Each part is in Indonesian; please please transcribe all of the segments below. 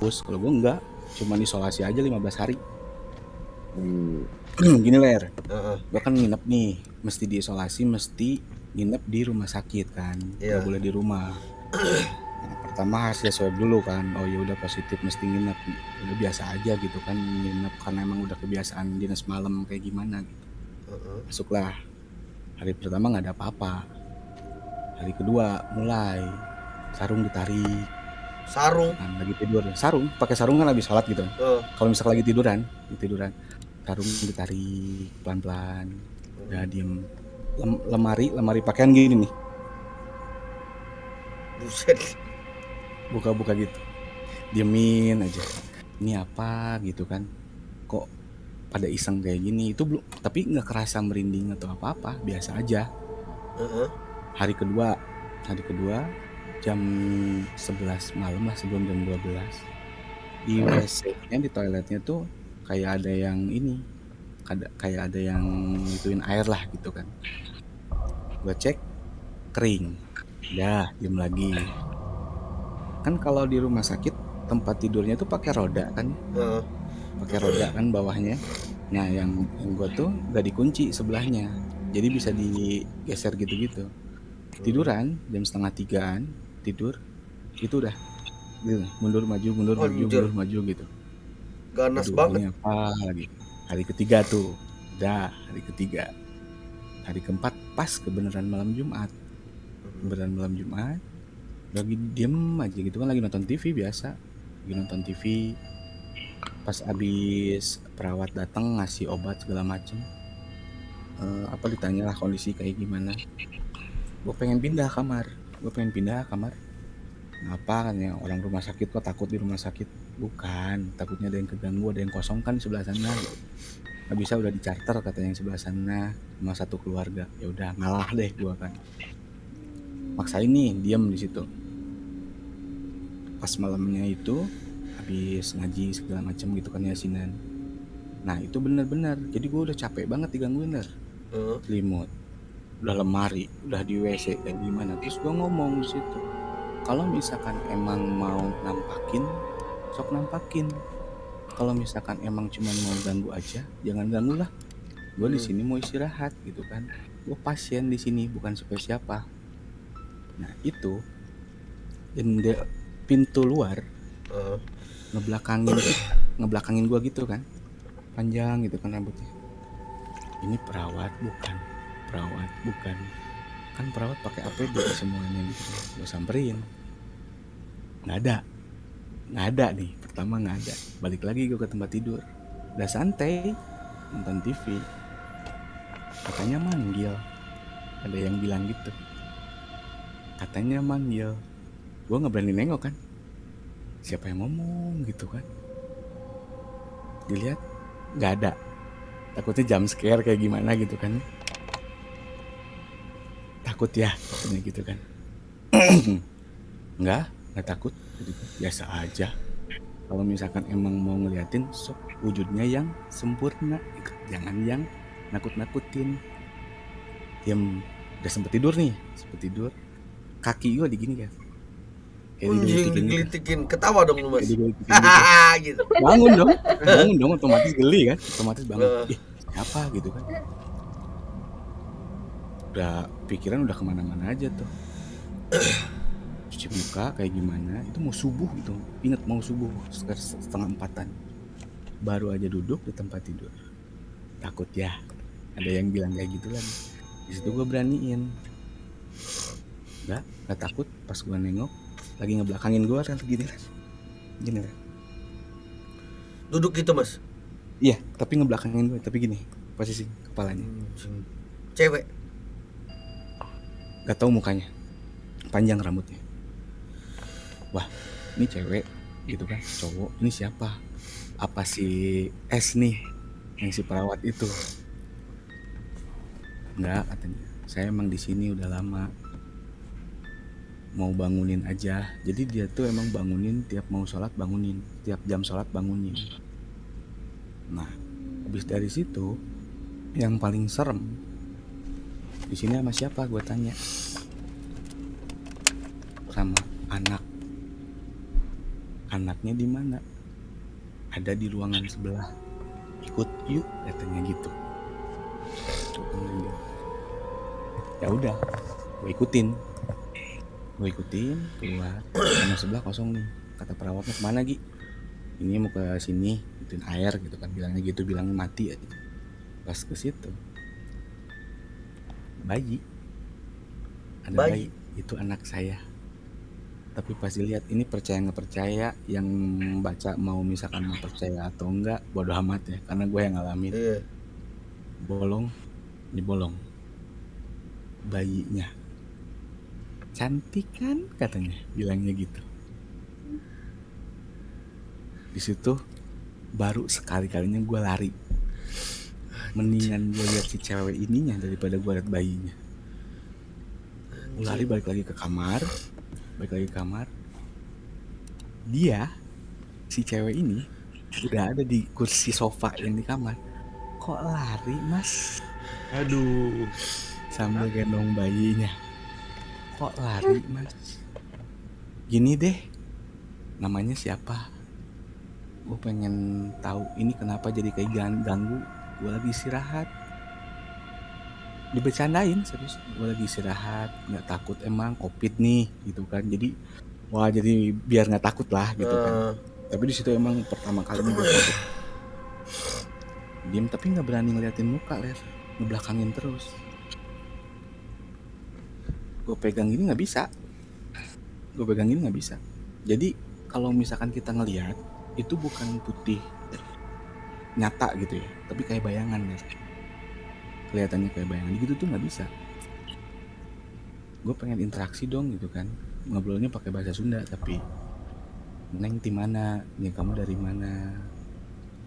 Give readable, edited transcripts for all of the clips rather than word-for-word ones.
Kalau gue enggak, cuma isolasi aja 15 hari. Gini Ler, gue kan nginep nih, mesti diisolasi, mesti nginep di rumah sakit kan, nggak Iya. boleh di rumah. Nah, pertama hasil swab dulu kan, oh ya udah positif, mesti nginep. Udah biasa aja gitu kan, nginep karena emang udah kebiasaan dinas malam kayak gimana gitu. Masuklah, hari pertama nggak ada apa-apa. Hari kedua mulai sarung ditarik, gitu Sarung. kan lagi tidur. Sarung, pakai sarung kan habis sholat gitu kan. Kalau misalkan lagi tiduran, sarung ditarik pelan-pelan. Udah diem. Lemari pakaian gini nih, Buset. buka-buka gitu. Diemin aja. Ini apa gitu kan? Kok pada iseng kayak gini? Itu belum, tapi nggak kerasa merinding atau apa-apa, biasa aja. Hari kedua, jam 11 malam lah, sebelum jam 12. Di WC-nya, di toiletnya tuh kayak ada yang ini, kayak ada yang gituin air lah gitu kan. Gue cek, kering. Dah, diem lagi. Kan kalau di rumah sakit tempat tidurnya tuh pakai roda kan, pakai roda kan bawahnya. Nah, yang gue tuh gak dikunci sebelahnya, jadi bisa digeser gitu-gitu. Tiduran jam setengah tigaan, tidur itu udah gitu, Anjir, mundur maju gitu. ganas Aduh, banget. ini apa lagi? Hari ketiga tuh, udah hari ketiga. Hari keempat pas kebenaran malam Jumat. Kebenaran malam Jumat, lagi diem aja gitu kan, lagi nonton TV biasa. Lagi nonton TV, pas abis perawat datang ngasih obat segala macem. Apa ditanya lah kondisi kayak gimana. Gue pengen pindah kamar. Kenapa kan ya, orang rumah sakit kok takut di rumah sakit? Bukan, takutnya ada yang keganggu, ada yang kosong kan sebelah sana gitu. Nggak bisa, udah di-charter katanya yang sebelah sana sama satu keluarga. Ya udah ngalah deh gua kan. Maksain nih diam di situ. Pas malamnya itu habis ngaji segala macam gitu kan, yasinan. Nah, itu benar-benar. Jadi gua udah capek banget digangguin ler. Selimut, udah lemari, udah di WC kayak gimana. Terus gua ngomong di situ, kalau misalkan emang mau nampakin, sok nampakin. Kalau misalkan emang cuma mau ganggu aja, jangan ganggu lah. Gue di sini mau istirahat gitu kan. Gue pasien di sini, bukan siapa-siapa. Nah itu pintu luar ngebelakangin ngebelakangin gue gitu kan, panjang gitu kan rambutnya. Ini perawat bukan, kan perawat pakai APD semuanya gitu. Gue samperin, nggak ada nih. Pertama nggak ada. Balik lagi gue ke tempat tidur, udah santai nonton TV. Katanya manggil, ada yang bilang gitu, katanya manggil. Gue nggak berani nengok kan, siapa yang ngomong gitu kan. Dilihat nggak ada, takutnya jump scare kayak gimana gitu kan. Takut ya katanya gitu kan. nggak takut gitu kan. Biasa aja, kalau misalkan emang mau ngeliatin, sok wujudnya yang sempurna gitu. Jangan yang nakut-nakutin. Diam, udah sempet tidur, kaki gue digini kan, kayak Anjing, digelitikin gitu. digelitikin. Ketawa dong lu, Mas. Kayak digigit gitu. Hahaha gitu. Bangun dong, otomatis geli kan, otomatis bangun. Heeh. Siapa gitu kan. Udah pikiran udah kemana-mana aja tuh. Cuci muka kayak gimana, itu mau subuh gitu. Ingat mau subuh, sekitar setengah empatan. Baru aja duduk di tempat tidur. Takut ya, ada yang bilang kayak gitu lagi. Di situ gue beraniin. Nggak takut. Pas gue nengok, lagi ngebelakangin gue kan, gini kan. Duduk gitu, Mas. Iya, tapi ngebelakangin gue, tapi gini posisi kepalanya. Cewek. Gak tahu mukanya, panjang rambutnya. Wah, ini cewek gitu kan, cowok, ini siapa? Apa si S nih, yang si perawat itu? Enggak katanya, saya emang di sini udah lama, mau bangunin aja. Jadi dia tuh emang bangunin tiap mau sholat, bangunin tiap jam sholat, bangunin. Nah, habis dari situ yang paling serem di sini sama siapa? Gue tanya. Sama Anaknya di mana? Ada di ruangan sebelah. Ikut yuk katanya gitu. Ya udah, gue ikutin keluar. Kamar sebelah kosong nih. Kata perawatnya, kemana Gi? Ini mau ke sini, ituin air gitu kan, bilangnya gitu, bilangnya mati aja. Pas ke situ, bayi, ada bayi, itu anak saya. Tapi pas dilihat, ini percaya nggak percaya, yang baca mau misalkan mau percaya atau enggak, bodo amat ya, karena gue yang ngalamin. Iya. Dibolong bayinya, cantik kan katanya, bilangnya gitu. Di situ baru sekali-kalinya gue lari. Mendingan gue lihat si cewek ininya daripada gue lihat bayinya. Gue lari balik lagi ke kamar. Dia, si cewek ini, udah ada di kursi sofa yang di kamar. Kok lari mas? Aduh, sambil gendong bayinya. Kok lari mas? Gini deh, namanya siapa? Gue pengen tahu ini kenapa jadi kayak ganggu. Gue lagi istirahat. Dibercandain serius, gue lagi istirahat, nggak takut emang covid nih gitu kan. Jadi wah, jadi biar nggak takut lah gitu kan. Tapi di situ emang pertama kali gue takut. Diem tapi nggak berani ngeliatin muka, Ler, ngebelakangin terus. Gue pegang gini nggak bisa. Jadi kalau misalkan kita ngeliat itu bukan putih nyata gitu ya, tapi kayak bayangan, Ler. Kelihatannya kayak bayangan gitu tuh nggak bisa. Gue pengen interaksi dong gitu kan, ngobrolnya pakai bahasa Sunda, tapi neng di mana, nih kamu dari mana,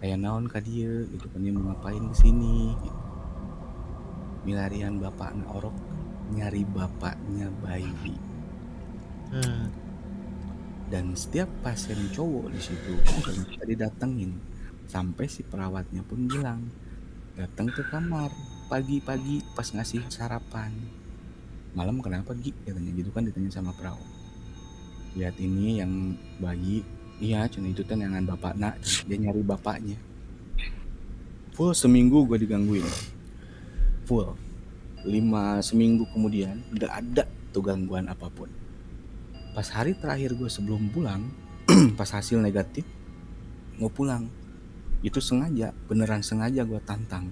kayak naon ka dieu gitu kan, dia mau ngapain kesini gitu. Milarian bapaknya orok, nyari bapaknya bayi. Dan setiap pasien cowok di situ tadi datengin, sampai si perawatnya pun bilang datang ke kamar pagi-pagi pas ngasih sarapan. Malam kenapa Gi? Katanya gitu kan, ditanya sama perawat. Lihat ini yang bayi. Iya cuma itu kan yang bapak nak, dia nyari bapaknya. Full seminggu gue digangguin. Full 5 seminggu kemudian gak ada tuh gangguan apapun. Pas hari terakhir gue sebelum pulang, pas hasil negatif mau pulang, itu sengaja, beneran sengaja gue tantang.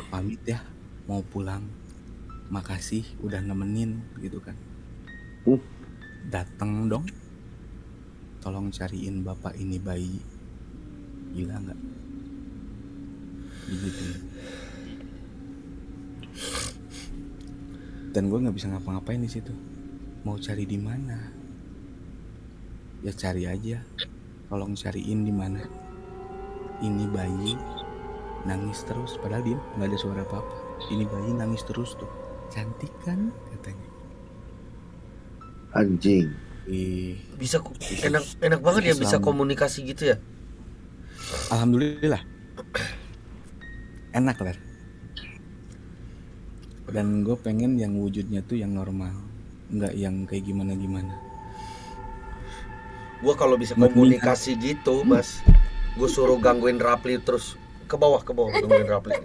Pamit ya, mau pulang, makasih udah nemenin gitu kan. Dateng dong, tolong cariin bapak ini bayi. Gila nggak? Begitu. Dan gue nggak bisa ngapa-ngapain di situ. Mau cari di mana? Ya cari aja. Tolong cariin di mana. Ini bayi nangis terus, padahal dia nggak ada suara apa-apa. Ini bayi nangis terus tuh. Cantik kan katanya. Anjing. Bisa enak banget ya bisa komunikasi gitu ya. Alhamdulillah. Enak lah. Dan gue pengen yang wujudnya tuh yang normal, nggak yang kayak gimana-gimana. Gue kalau bisa komunikasi gitu, Mas, gue suruh gangguin Rapli terus ke bawah gangguin Rapli.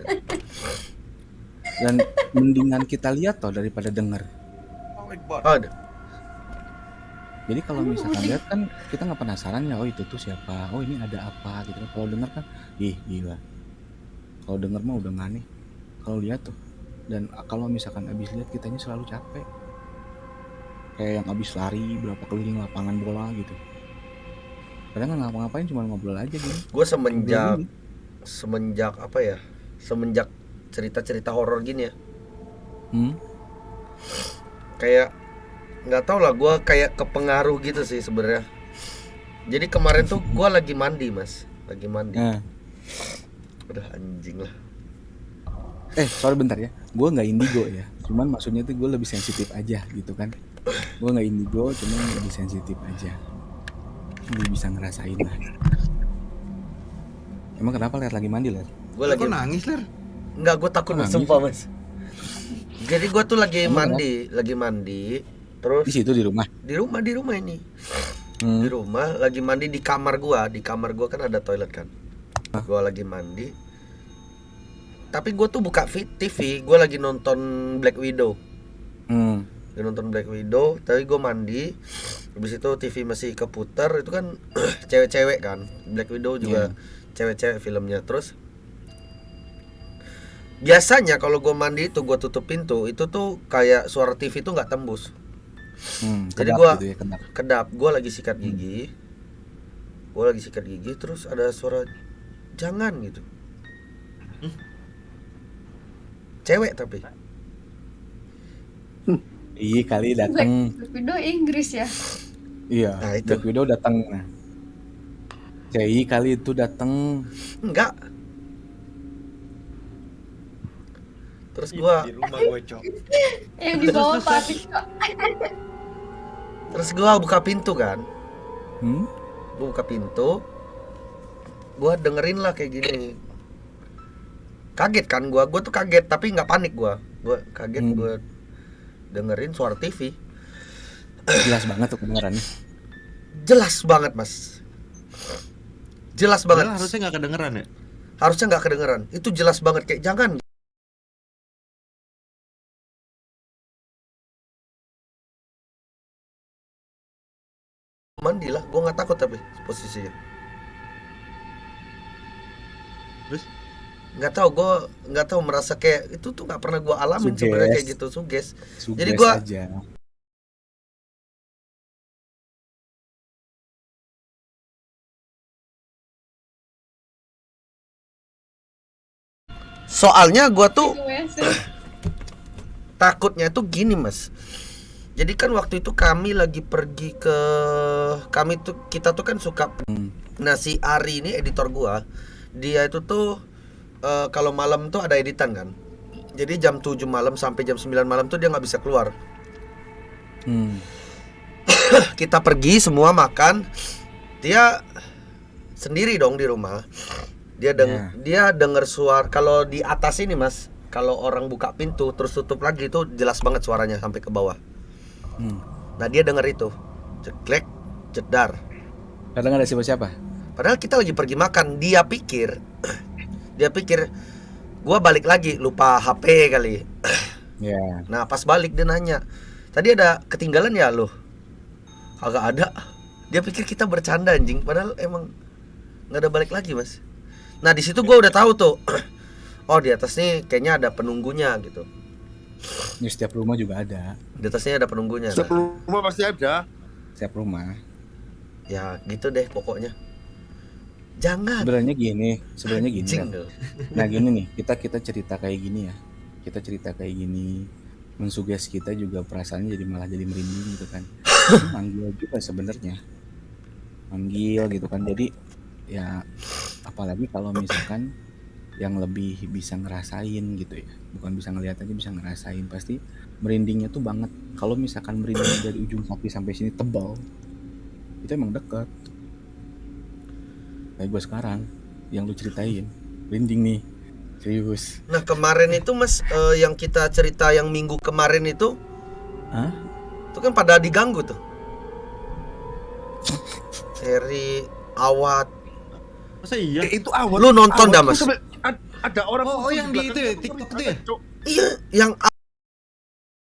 Dan mendingan kita lihat toh daripada denger. Ada. Jadi kalau misalkan lihat kan kita nggak penasaran ya, oh itu tuh siapa, oh ini ada apa gitu. Kalau denger kan, ih gila. Kalau denger mah udah nggak aneh. Kalau lihat tuh, dan kalau misalkan abis lihat kitanya selalu capek. Kayak yang abis lari berapa keliling lapangan bola gitu. Padahal nggak ngapa-ngapain, cuma ngobrol aja gitu. Gue semenjak apa ya? Semenjak cerita-cerita horor gini ya. Kayak nggak tau lah, gue kayak kepengaruh gitu sih sebenarnya. Jadi kemarin tuh gue lagi mandi, Mas, udah anjing lah. Sorry bentar ya, gue nggak indigo ya, cuman maksudnya tuh gue lebih sensitif aja gitu kan. Gue nggak indigo, cuman lebih sensitif aja, lebih bisa ngerasain lah. Emang kenapa Ler lagi mandi Ler? Gue lagi nangis Ler? Enggak, gue takut Mas, sumpah Mas. Jadi gue tuh lagi mandi, terus di situ di rumah ini. Di rumah lagi mandi di kamar gua kan ada toilet kan. Gua lagi mandi. Tapi gua tuh buka TV, gua lagi nonton Black Widow. Lagi nonton Black Widow, tapi gua mandi. Habis itu TV masih keputar, itu kan cewek-cewek kan. Black Widow juga cewek-cewek filmnya. Terus biasanya kalau gua mandi itu gua tutup pintu, itu tuh kayak suara TV tuh nggak tembus. Jadi gua gitu ya, kedap, gua lagi sikat gigi. Terus ada suara jangan gitu. Cewek tapi. Iya kali datang. Black Widow Inggris ya. Iya. Nah, itu. Black Widow datang. Nah. CI kali itu datang. Enggak. Terus gua Di rumah gue, Cok. Yang di bawah Patik kok. Terus gua buka pintu kan. Hmm? Gua buka pintu. Gua dengerin lah kayak gini. Kaget kan gua tuh kaget tapi nggak panik gua. Gua kaget, gua dengerin suara TV. Jelas banget tuh kedengarannya. Jelas banget, Mas. Jelas banget. Padahal harusnya nggak kedengeran ya. Harusnya nggak kedengeran. Itu jelas banget kayak jangan. Mandi lah, gua nggak takut tapi posisinya. Terus Gua nggak tahu merasa kayak itu tuh nggak pernah gua alamin Suges. sebenarnya kayak gitu, suges. Jadi Suges gua aja. soalnya gua tuh Di WC. takutnya tuh gini, Mas. Jadi kan waktu itu kami lagi pergi ke kita tuh kan suka. Nah, si Ari ini editor gua. Dia itu tuh kalau malam tuh ada editan kan. Jadi jam 7 malam sampai jam 9 malam tuh dia nggak bisa keluar. Kita pergi semua makan. Dia sendiri dong di rumah. Dia denger suara kalau di atas ini, Mas. Kalau orang buka pintu terus tutup lagi itu jelas banget suaranya sampai ke bawah. Nah, dia denger itu. Ceklek, jedar. Kadang ada siapa-siapa. Padahal kita lagi pergi makan. Dia pikir gua balik lagi lupa HP kali. Ya. Nah, pas balik dia nanya, "Tadi ada ketinggalan ya lo?" Kagak ada. Dia pikir kita bercanda anjing, padahal emang nggak ada balik lagi, Mas. Nah, di situ gua udah tahu tuh. Oh, di atas nih kayaknya ada penunggunya gitu. Di setiap rumah juga ada. Di atasnya ada penunggunya. Setiap Nah, rumah pasti ada. Setiap rumah. ya gitu deh pokoknya. Jangan. Sebenarnya gini Anjing kan. lo. Nah gini nih, kita cerita kayak gini ya. Kita cerita kayak gini, mensuges kita juga perasaannya jadi malah jadi merinding gitu kan. Itu manggil juga sebenarnya. Manggil gitu kan. Jadi ya apalagi kalau misalkan yang lebih bisa ngerasain gitu ya. Bukan bisa ngelihat aja, bisa ngerasain. Pasti merindingnya tuh banget. Kalau misalkan merinding dari ujung kaki sampai sini tebal, itu emang dekat. Kayak gue sekarang yang lu ceritain, merinding nih, serius. Nah, kemarin itu, Mas, yang kita cerita yang minggu kemarin itu, Hah? itu kan pada diganggu tuh. Seri Awat. masa iya? Itu awal. Lu nonton dah, Mas? Ada orang Oh, yang di belakang itu ya, tuh TikTok ada, itu ya? Cok. Iya, yang